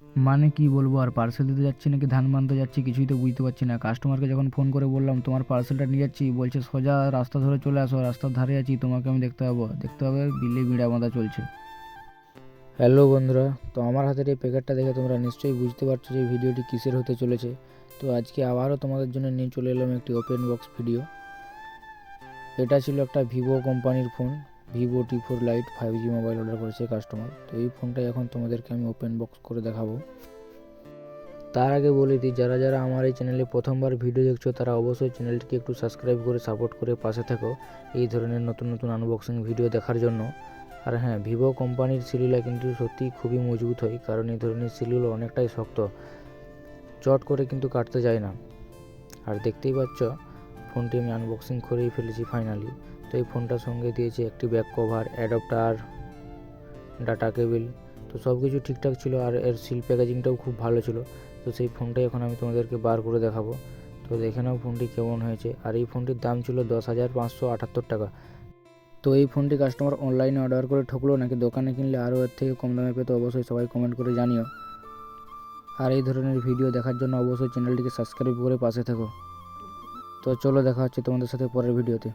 মানে কি বলবো আর, পার্সেল দিতে যাচ্ছি নাকি ধান বানতে যাচ্ছি কিছুই তো বুঝতে পারছি না। কাস্টমারকে যখন ফোন করে বললাম তোমার পার্সেলটা নিয়ে যাচ্ছি, বলছে সোজা রাস্তা ধরে চলে আসো, রাস্তার ধারে আছি, তোমাকে আমি দেখতে হবে বিলে বিড়া বাঁধা চলছে। হ্যালো বন্ধুরা, তো আমার হাতের এই প্যাকেটটা দেখে তোমরা নিশ্চয়ই বুঝতে পারছো যে ভিডিওটি কিসের হতে চলেছে। তো আজকে আবারও তোমাদের জন্য নিয়ে চলে এলাম একটি ওপেন বক্স ভিডিও। এটা ছিল একটা ভিভো কোম্পানির phone, Vivo T4 light 5G mobile order করেছে কাস্টমার। তো এই ফোনটাই এখন তোমাদেরকে আমি ওপেন বক্স করে দেখাবো। তার আগে বলে দিই, যারা যারা আমার এই চ্যানেলে প্রথমবার ভিডিও দেখছো তারা অবশ্যই চ্যানেলটিকে একটু সাবস্ক্রাইব করে সাপোর্ট করে পাশে থাকো এই ধরনের নতুন নতুন আনবক্সিং ভিডিও দেখার জন্য। আর হ্যাঁ, ভিভো কোম্পানির সিলগুলো কিন্তু সত্যিই খুবই মজবুত হয়, কারণ এই ধরনের সিলগুলো অনেকটাই শক্ত, চট করে কিন্তু কাটতে যায় না। আর দেখতেই পাচ্ছ ফোনটি আমি আনবক্সিং করেই ফেলেছি ফাইনালি। তো এই ফোনটার সঙ্গে দিয়েছে একটি back cover, adapter, data cable, তো সব কিছু ঠিকঠাক ছিল। আর এর সিল প্যাকেজিংটাও খুব ভালো ছিল। তো সেই ফোনটাই এখন আমি তোমাদেরকে বার করে দেখাবো। তো দেখে নাও ফোনটি কেমন হয়েছে। আর এই ফোনটির দাম ছিল 10,578 টাকা। তো এই ফোনটি কাস্টমার অনলাইনে অর্ডার করে ঠকলো নাকি দোকানে কিনলে আরও এর থেকে কম দামে পেতো, অবশ্যই সবাই কমেন্ট করে জানিও। আর এই ধরনের ভিডিও দেখার জন্য অবশ্যই চ্যানেলটিকে সাবস্ক্রাইব করে পাশে থেকো। তো চলো, দেখা হচ্ছে তোমাদের সাথে পরের ভিডিওতে।